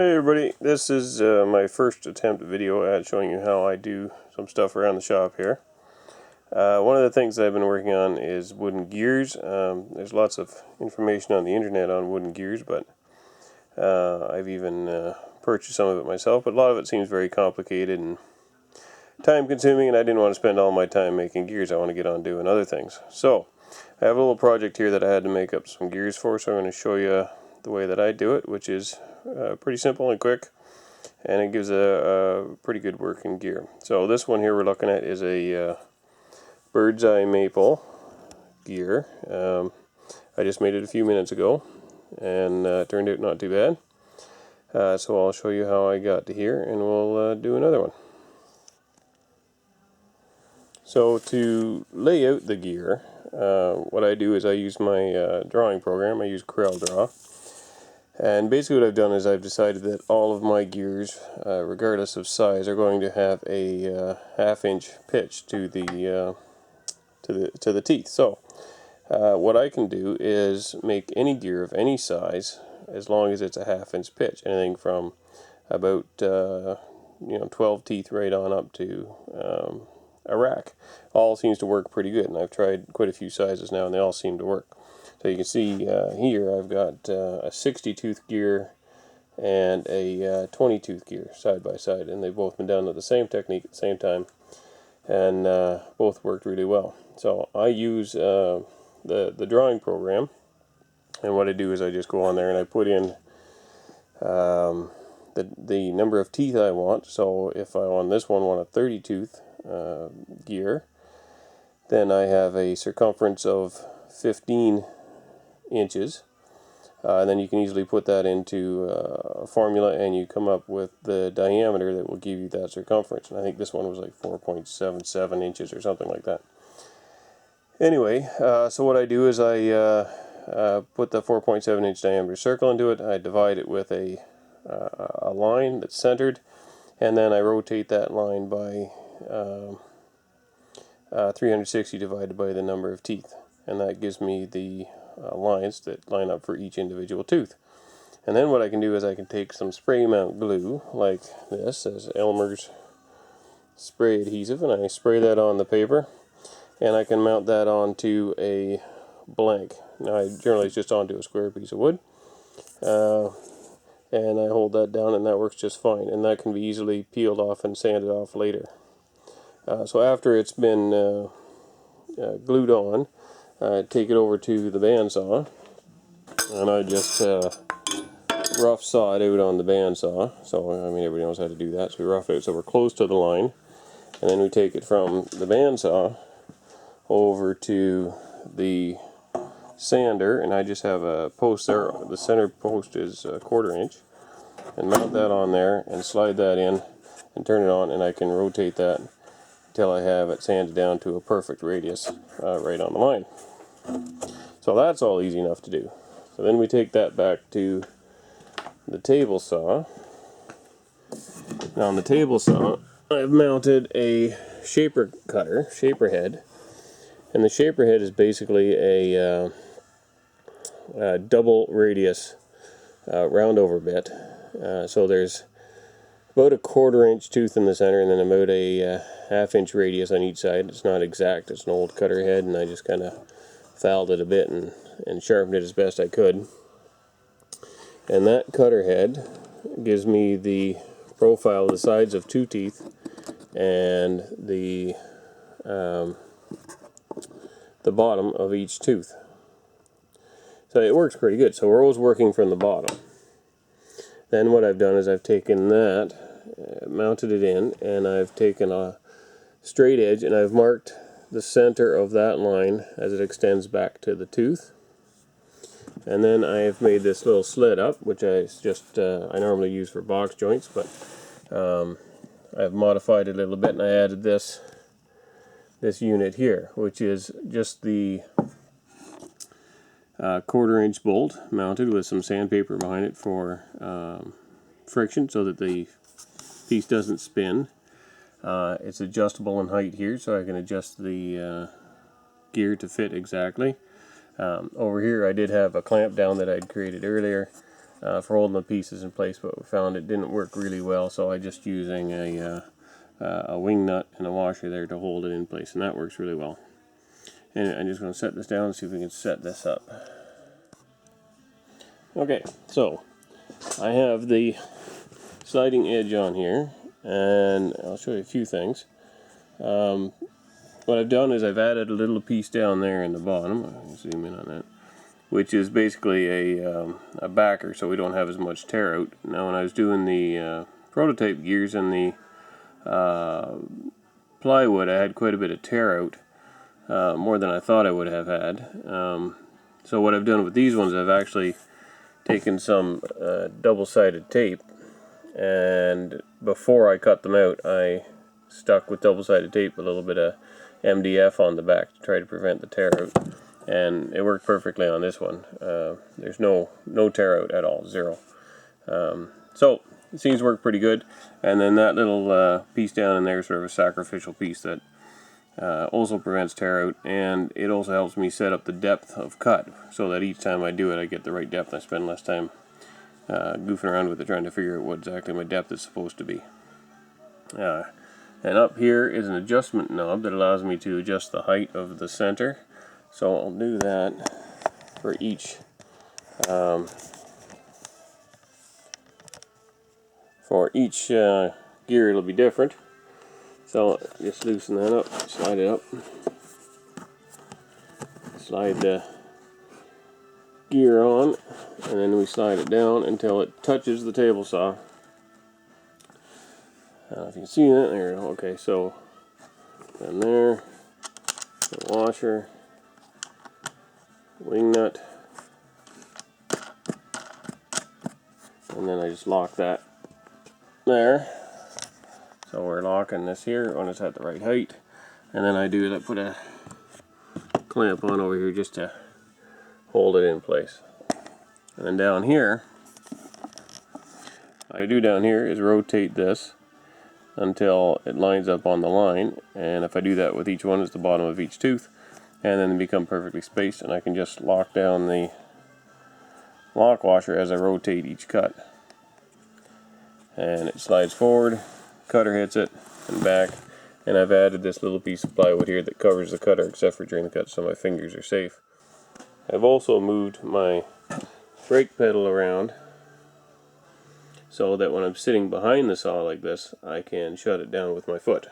Hey everybody, this is my first attempt video at showing you how I do some stuff around the shop here. One of the things I've been working on is wooden gears. There's lots of information on the internet on wooden gears, but I've even purchased some of it myself, but a lot of it seems very complicated and time consuming, and I didn't want to spend all my time making gears. I want to get on doing other things. So I have a little project here that I had to make up some gears for, so I'm going to show you the way that I do it, which is pretty simple and quick, and it gives a pretty good working gear. So this one here we're looking at is a bird's eye maple gear. I just made it a few minutes ago, and turned out not too bad. So I'll show you how I got to here, and we'll do another one. So to lay out the gear, what I do is I use my drawing program. I use CorelDRAW. And basically what I've done is I've decided that all of my gears, regardless of size, are going to have a half-inch pitch to the teeth. So what I can do is make any gear of any size as long as it's a half-inch pitch. Anything from about 12 teeth right on up to a rack. All seems to work pretty good, and I've tried quite a few sizes now, and they all seem to work. So you can see here I've got a 60 tooth gear and a 20 tooth gear side by side, and they've both been done with the same technique at the same time, and both worked really well. So I use the drawing program, and what I do is I just go on there and I put in the number of teeth I want. So if I on this one want a 30 tooth gear, then I have a circumference of 15 inches, and then you can easily put that into a formula and you come up with the diameter that will give you that circumference. And I think this one was like 4.77 inches or something like that. Anyway, so what I do is I put the 4.7 inch diameter circle into it. I divide it with a line that's centered, and then I rotate that line by 360 divided by the number of teeth, and that gives me the lines that line up for each individual tooth. And then what I can do is I can take some spray mount glue like this, as Elmer's spray adhesive, and I spray that on the paper, and I can mount that onto a blank. Now generally it's just onto a square piece of wood, and I hold that down, and that works just fine, and that can be easily peeled off and sanded off later. So after it's been glued on, I take it over to the bandsaw, and I just rough saw it out on the bandsaw. So I mean, everybody knows how to do that. So we rough it out so we're close to the line, and then we take it from the bandsaw over to the sander, and I just have a post there. The center post is a 1/4 inch, and mount that on there and slide that in and turn it on, and I can rotate that until I have it sanded down to a perfect radius right on the line. So that's all easy enough to do. So then we take that back to the table saw. Now on the table saw, I've mounted a shaper head, and the shaper head is basically a double radius roundover bit. So there's about a 1/4 inch tooth in the center, and then about a half-inch radius on each side. It's not exact, it's an old cutter head, and I just kind of fouled it a bit and sharpened it as best I could. And that cutter head gives me the profile of the sides of 2 teeth and the bottom of each tooth. So it works pretty good. So we're always working from the bottom. Then what I've done is I've taken that, mounted it in, and I've taken a straight edge and I've marked the center of that line as it extends back to the tooth. And then I've made this little slit up, which I normally use for box joints, but I've modified it a little bit, and I added this unit here, which is just the 1/4 inch bolt mounted with some sandpaper behind it for friction so that the piece doesn't spin. It's adjustable in height here, so I can adjust the gear to fit exactly. Over here I did have a clamp down that I'd created earlier, for holding the pieces in place, but we found it didn't work really well, so I'm just using a wing nut and a washer there to hold it in place, and that works really well. And I'm just going to set this down and see if we can set this up. Okay, so I have the sliding edge on here, and I'll show you a few things. What I've done is I've added a little piece down there in the bottom. I can zoom in on that, which is basically a backer, so we don't have as much tear out. Now, when I was doing the prototype gears and the plywood, I had quite a bit of tear out, more than I thought I would have had. So what I've done with these ones, I've actually taken some double-sided tape, and before I cut them out, I stuck with double-sided tape a little bit of MDF on the back to try to prevent the tear out, and it worked perfectly on this one. There's no tear out at all, zero. So it seems to work pretty good. And then that little piece down in there is sort of a sacrificial piece that also prevents tear out, and it also helps me set up the depth of cut so that each time I do it I get the right depth. I spend less time goofing around with it trying to figure out what exactly my depth is supposed to be. And up here is an adjustment knob that allows me to adjust the height of the center. So I'll do that for each gear. It'll be different. So just loosen that up, slide it up, slide the gear on, and then we slide it down until it touches the table saw. I don't know if you can see that. There. Okay, so then there, the washer, wing nut, and then I just lock that there. So we're locking this here when it's at the right height, and then I put a clamp on over here just to hold it in place. And then down here, what I do down here is rotate this until it lines up on the line, and if I do that with each one, it's the bottom of each tooth, and then they become perfectly spaced, and I can just lock down the lock washer as I rotate each cut. And it slides forward, cutter hits it, and back, and I've added this little piece of plywood here that covers the cutter except for during the cut, so my fingers are safe. I've also moved my brake pedal around so that when I'm sitting behind the saw like this, I can shut it down with my foot.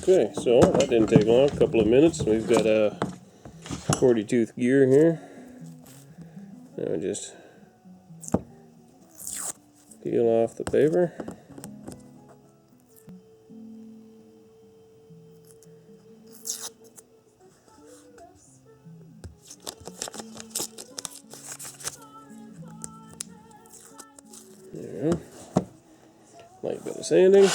Okay, so that didn't take long, a couple of minutes. We've got a 40 tooth gear here. Now just peel off the paper. There we go. Light bit of sanding.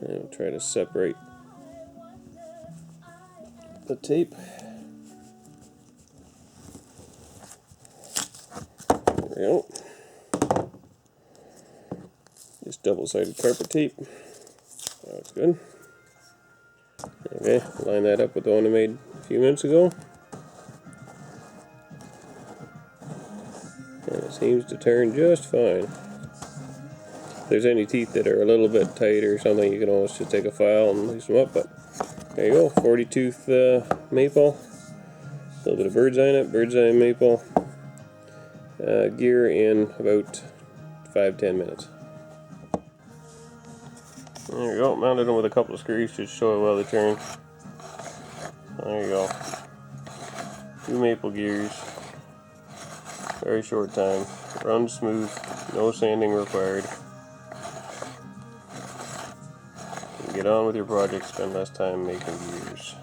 And we'll try to separate the tape. There we go. Just double-sided carpet tape. That's good. Okay, line that up with the one I made a few minutes ago. And it seems to turn just fine. there's any teeth that are a little bit tight or something, you can always just take a file and loosen them up. But there you go, 40 tooth maple, a little bit of bird's eye in it, bird's eye maple gear in about 5-10 minutes. There you go, mounted them with a couple of screws to show it while they turn. There you go. 2 maple gears, very short time, runs smooth, no sanding required. You can get on with your project, spend less time making gears.